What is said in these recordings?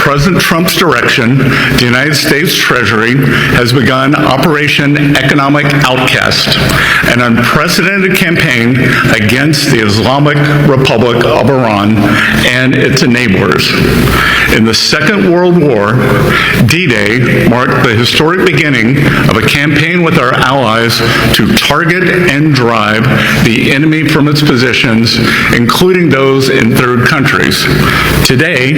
President Trump's direction, the United States Treasury has begun Operation Economic Outcast, an unprecedented campaign against the Islamic Republic of Iran and its enablers. In the Second World War, D-Day marked the historic beginning of a campaign with our allies to target and drive the enemy from its positions, including those in third countries. Today,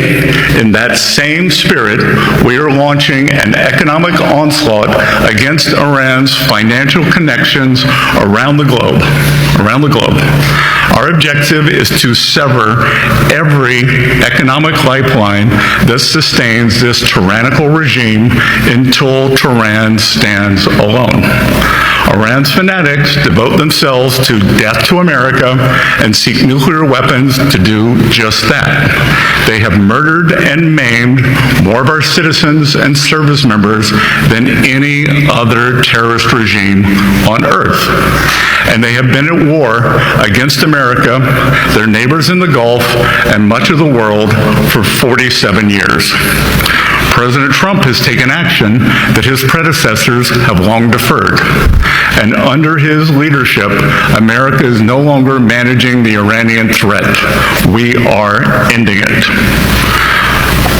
in that same spirit, we are launching an economic onslaught against Iran's financial connections around the globe. Our objective is to sever every economic lifeline that sustains this tyrannical regime until Tehran stands alone. Iran's fanatics devote themselves to death to America and seek nuclear weapons to do just that. They have murdered and maimed more of our citizens and service members than any other terrorist regime on earth. And they have been at war against America, their neighbors in the Gulf, and much of the world for 47 years. President Trump has taken action that his predecessors have long deferred. And under his leadership, America is no longer managing the Iranian threat. We are ending it.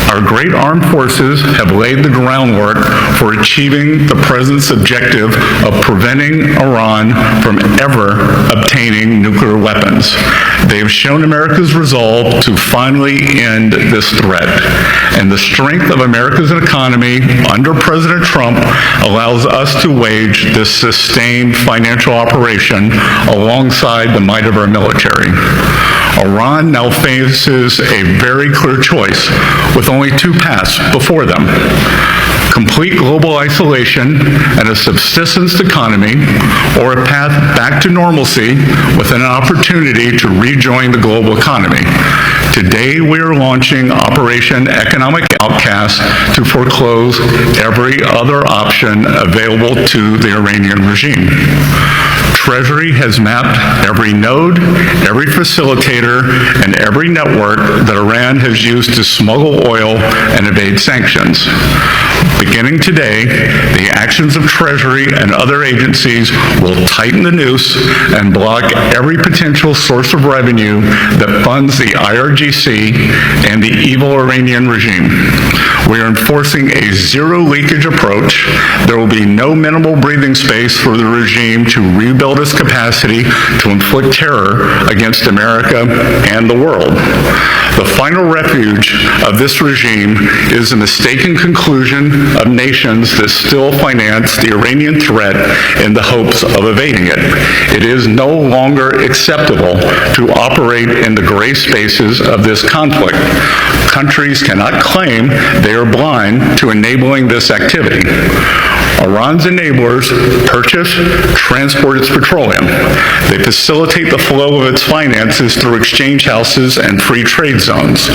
Our great armed forces have laid the groundwork for achieving the President's objective of preventing Iran from ever obtaining nuclear weapons. They have shown America's resolve to finally end this threat. And the strength of America's economy under President Trump allows us to wage this sustained financial operation alongside the might of our military. Iran now faces a very clear choice with only two paths before them: complete global isolation and a subsistence economy, or a path back to normalcy with an opportunity to rejoin the global economy. Today, we are launching Operation Economic Outcast to foreclose every other option available to the Iranian regime. Treasury has mapped every node, every facilitator, and every network that Iran has used to smuggle oil and evade sanctions. Beginning today, the actions of Treasury and other agencies will tighten the noose and block every potential source of revenue that funds the IRGC and the evil Iranian regime. We are enforcing a zero leakage approach. There will be no minimal breathing space for the regime to rebuild its capacity to inflict terror against America and the world. The final refuge of this regime is the mistaken conclusion of nations that still finance the Iranian threat in the hopes of evading it. It is no longer acceptable to operate in the gray spaces of this conflict. Countries cannot claim they are blind to enabling this activity. Iran's enablers purchase, transport its petroleum. They facilitate the flow of its finances through exchange houses and free trade zones.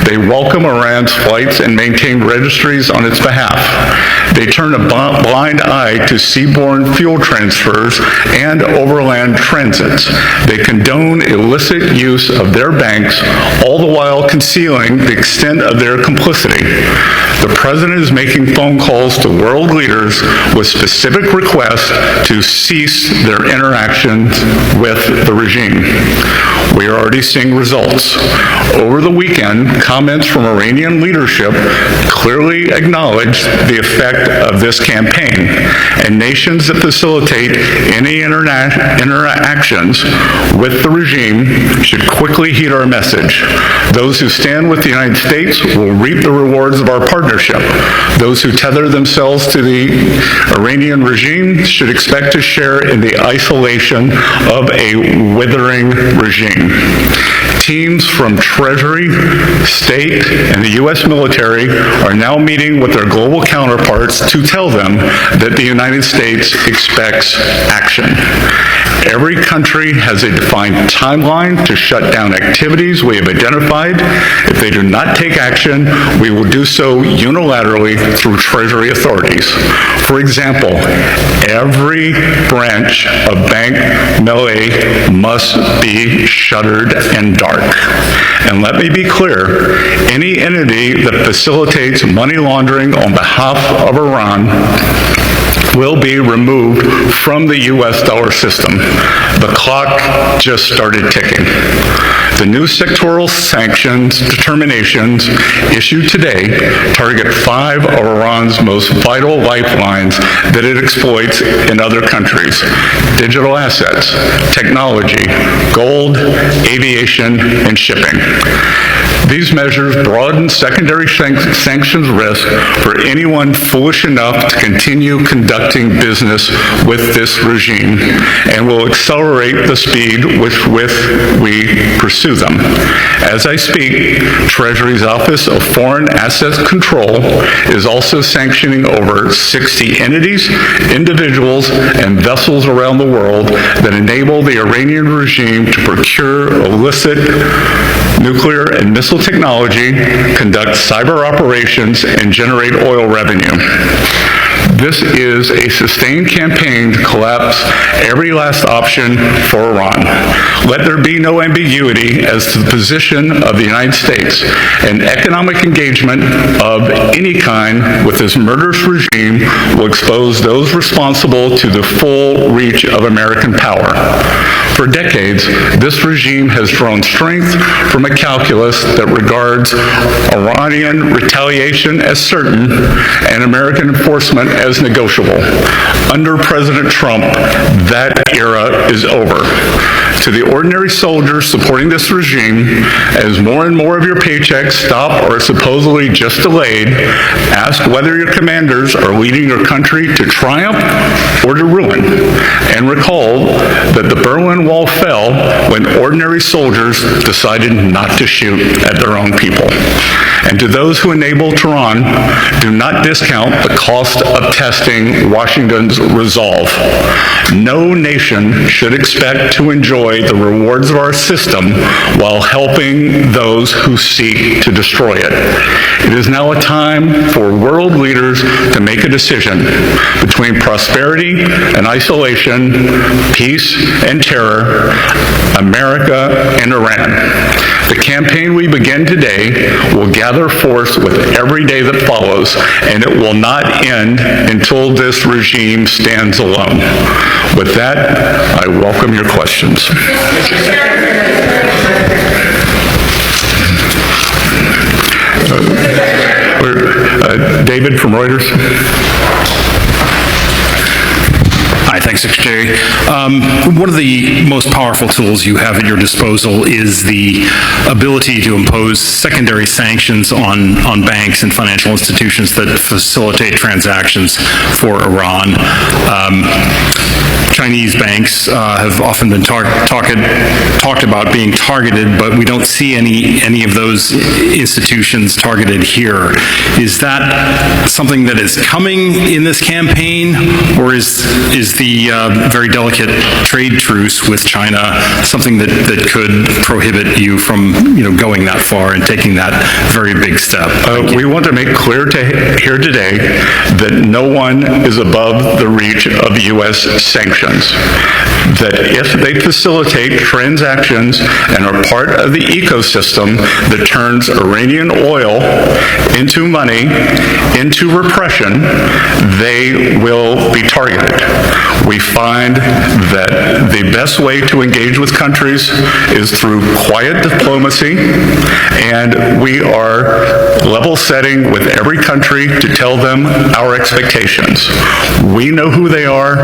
They welcome Iran's flights and maintain registries on its behalf. They turn a blind eye to seaborne fuel transfers and overland transits. They condone illicit use of their banks, all the while concealing the extent of their complicity. The President is making phone calls to world leaders with specific requests to cease their interactions with the regime. We are already seeing results. Over the weekend, comments from Iranian leadership clearly acknowledged the effect of this campaign, and nations that facilitate any interactions with the regime should quickly heed our message. Those who stand with the United States will reap the rewards of our partnership. Those who tether themselves to the Iranian regime should expect to share in the isolation of a withering regime. Teams from Treasury, State, and the U.S. military are now meeting with their global counterparts to tell them that the United States expects action. Every country has a defined timeline to shut down activities we have identified. If they do not take action, we will do so unilaterally through Treasury authorities. For example, every branch of Bank Melay must be shuttered and dark. mark. And let me be clear, any entity that facilitates money laundering on behalf of Iran will be removed from the U.S. dollar system. The clock just started ticking. The new sectoral sanctions determinations issued today target 5 of Iran's most vital lifelines that it exploits in other countries: digital assets, technology, gold, aviation, and shipping. These measures broaden secondary sanctions risk for anyone foolish enough to continue conducting business with this regime and will accelerate the speed with which we pursue them. As I speak, Treasury's Office of Foreign Assets Control is also sanctioning over 60 entities, individuals, and vessels around the world that enable the Iranian regime to procure illicit nuclear and missile technology, conduct cyber operations, and generate oil revenue. This is a sustained campaign to collapse every last option for Iran. Let there be no ambiguity as to the position of the United States. An economic engagement of any kind with this murderous regime will expose those responsible to the full reach of American power. For decades, this regime has drawn strength from a calculus that regards Iranian retaliation as certain and American enforcement as negotiable. Under President Trump, that era is over. To the ordinary soldier supporting this regime, as more and more of your paychecks stop or are supposedly just delayed, ask whether your commanders are leading your country to triumph or to ruin. And recall that the Berlin Wall fell when ordinary soldiers decided not to shoot at their own people. And to those who enable Tehran, do not discount the cost of testing Washington's resolve. No nation should expect to enjoy the rewards of our system while helping those who seek to destroy it. It is now a time for world leaders to make a decision between prosperity and isolation, peace and terror, America and Iran. The campaign we begin today will gather force with every day that follows, and it will not end until this regime stands alone. With that, I welcome your questions. David from Reuters. Hi, thanks, Secretary. One of the most powerful tools you have at your disposal is the ability to impose secondary sanctions on banks and financial institutions that facilitate transactions for Iran. Chinese banks have often been talked about being targeted, but we don't see any of those institutions targeted here. Is that something that is coming in this campaign, or is the very delicate trade truce with China something that could prohibit you from going that far and taking that very big step? We want to make clear here today that no one is above the reach of U.S. sanctions. That if they facilitate transactions and are part of the ecosystem that turns Iranian oil into money, into repression, they will be targeted. We find that the best way to engage with countries is through quiet diplomacy, and we are level setting with every country to tell them our expectations. We know who they are,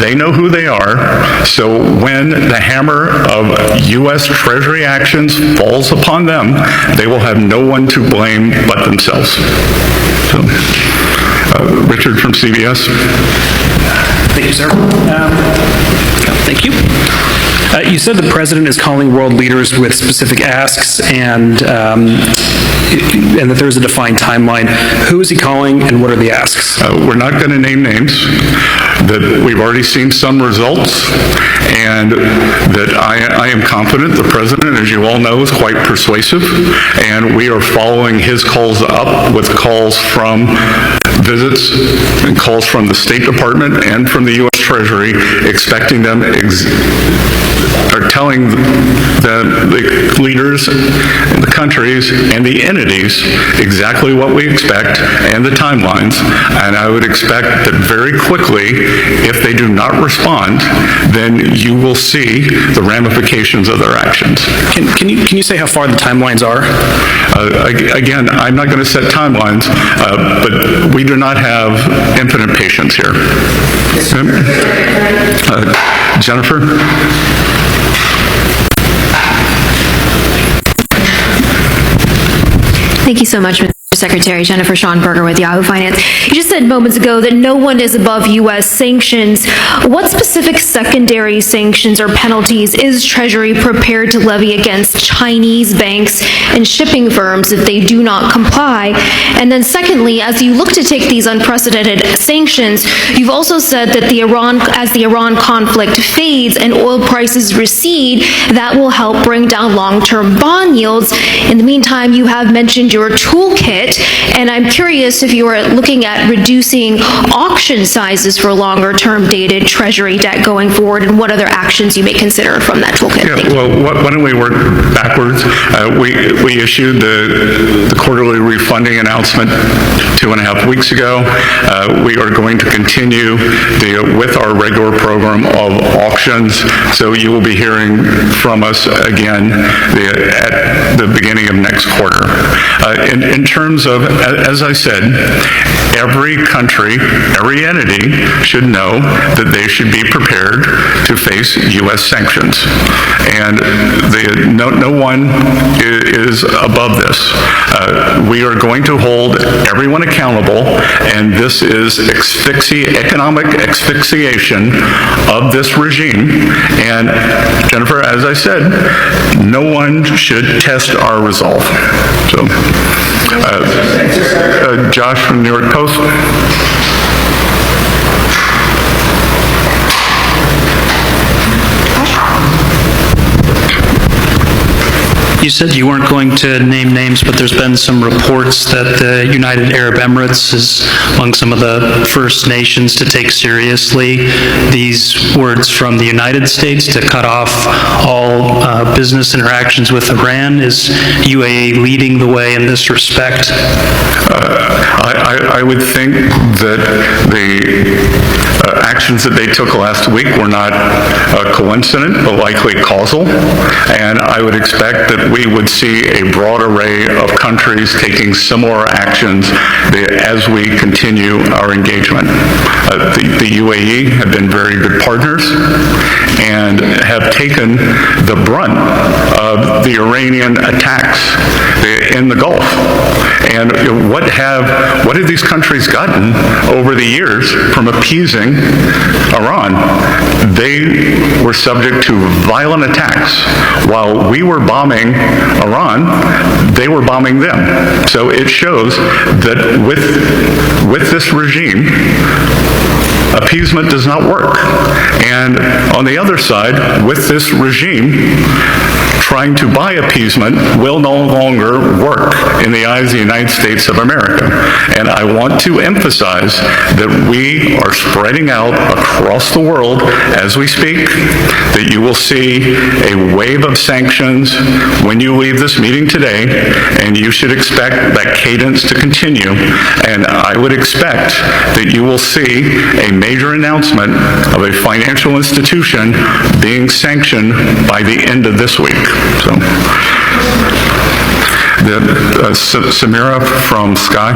they know who they are, so when the hammer of U.S. Treasury actions falls upon them, they will have no one to blame but themselves. So, Richard from CBS. Thank you, sir. Thank you. You said the president is calling world leaders with specific asks and that there's a defined timeline. Who is he calling and what are the asks? We're not going to name names. That we've already seen some results, and that I am confident the president, as you all know, is quite persuasive, and we are following his calls up with calls from visits and calls from the State Department and from the U.S. Treasury, expecting them are telling the leaders, the countries, and the entities exactly what we expect and the timelines. And I would expect that very quickly, if they do not respond, then you will see the ramifications of their actions. Can you say how far the timelines are? Again, I'm not going to set timelines, but we do not have infinite patience here. Jennifer? Thank you so much, Mr. Secretary. Jennifer Schonberger with Yahoo Finance. You just said moments ago that no one is above U.S. sanctions. What specific secondary sanctions or penalties is Treasury prepared to levy against Chinese banks and shipping firms if they do not comply? And then secondly, as you look to take these unprecedented sanctions, you've also said that as the Iran conflict fades and oil prices recede, that will help bring down long-term bond yields. In the meantime, you have mentioned your toolkit, and I'm curious if you are looking at reducing auction sizes for longer-term dated Treasury debt going forward, and what other actions you may consider from that toolkit. Yeah, well, why don't we work backwards? We issued the quarterly refunding announcement 2.5 weeks ago. We are going to continue with our regular program of auctions, so you will be hearing from us again at the beginning of next quarter. In terms of, as I said, every country, every entity should know that they should be prepared to face U.S. sanctions. And no one is above this. We are going to hold everyone accountable, and this is economic asphyxiation of this regime. And Jennifer, as I said, no one should test our resolve. So, Josh from New York Post. You said you weren't going to name names, but there's been some reports that the United Arab Emirates is among some of the first nations to take seriously these words from the United States to cut off all business interactions with Iran. Is UAE leading the way in this respect? I would think that the actions that they took last week were not coincident, but likely causal. And I would expect that we would see a broad array of countries taking similar actions as we continue our engagement. The UAE have been very good partners and have taken the brunt of the Iranian attacks in the Gulf. And what have these countries gotten over the years from appeasing Iran? They were subject to violent attacks. While we were bombing Iran, they were bombing them. So it shows that with this regime, appeasement does not work. And on the other side, with this regime, trying to buy appeasement will no longer work in the eyes of the United States of America. And I want to emphasize that we are spreading out across the world as we speak, that you will see a wave of sanctions when you leave this meeting today, and you should expect that cadence to continue. And I would expect that you will see a major announcement of a financial institution being sanctioned by the end of this week. So, Samira from Sky.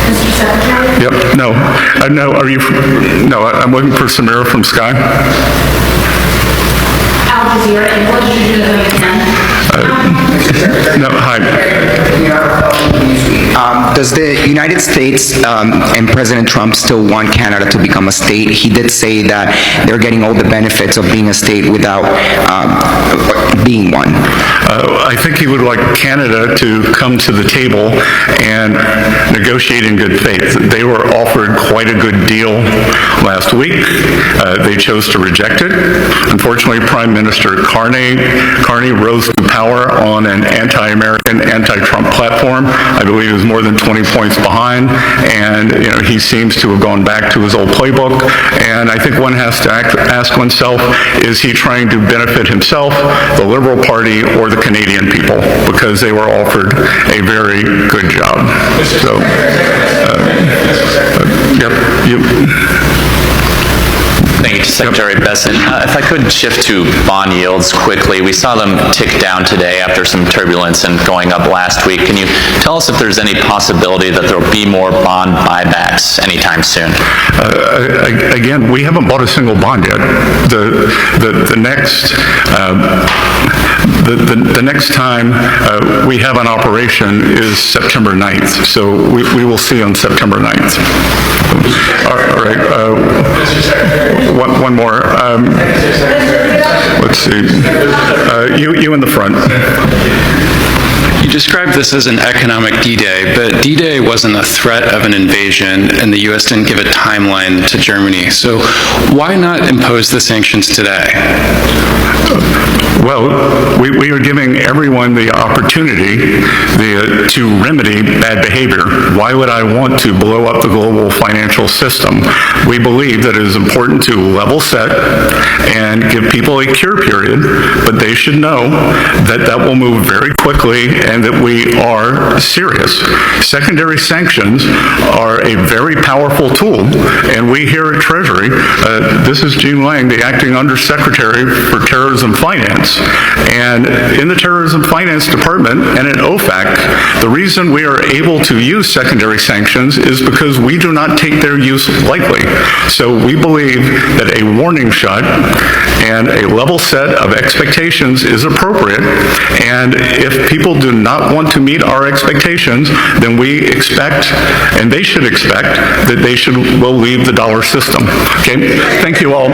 Mr. Secretary? Yep. No. No. Are you? No. I'm looking for Samira from Sky. Al Jazeera, and what did you do again? No. Hi. Does the United States and President Trump still want Canada to become a state? He did say that they're getting all the benefits of being a state without being one. I think he would like Canada to come to the table and negotiate in good faith. They were offered quite a good deal last week. They chose to reject it. Unfortunately, Prime Minister Carney rose to power on an anti-American, anti-Trump platform. I believe he was more than 20 points behind, and he seems to have gone back to his old playbook. And I think one has to ask oneself, is he trying to benefit himself, the Liberal Party, or the Canadian people? Because they were offered a very good job. So, Thank you, Secretary Bessent. If I could shift to bond yields quickly. We saw them tick down today after some turbulence and going up last week. Can you tell us if there's any possibility that there will be more bond buybacks anytime soon? Again, we haven't bought a single bond yet. The next time we have an operation is September 9th. So we will see on September 9th. All right. One more. Let's see. You in the front. You described this as an economic D-Day, but D-Day wasn't a threat of an invasion, and the U.S. didn't give a timeline to Germany. So why not impose the sanctions today? Well, we are giving everyone the opportunity to remedy bad behavior. Why would I want to blow up the global financial system? We believe that it is important to level set and give people a cure period, but they should know that that will move very quickly and that we are serious. Secondary sanctions are a very powerful tool, and we here at Treasury, this is Gene Lang, the Acting Undersecretary for Terrorism Finance, and in the Terrorism Finance Department and in OFAC, the reason we are able to use secondary sanctions is because we do not take their use lightly. So we believe that a warning shot and a level set of expectations is appropriate, and if people do not want to meet our expectations, then we expect, and they should expect, that will leave the dollar system. Okay, thank you all.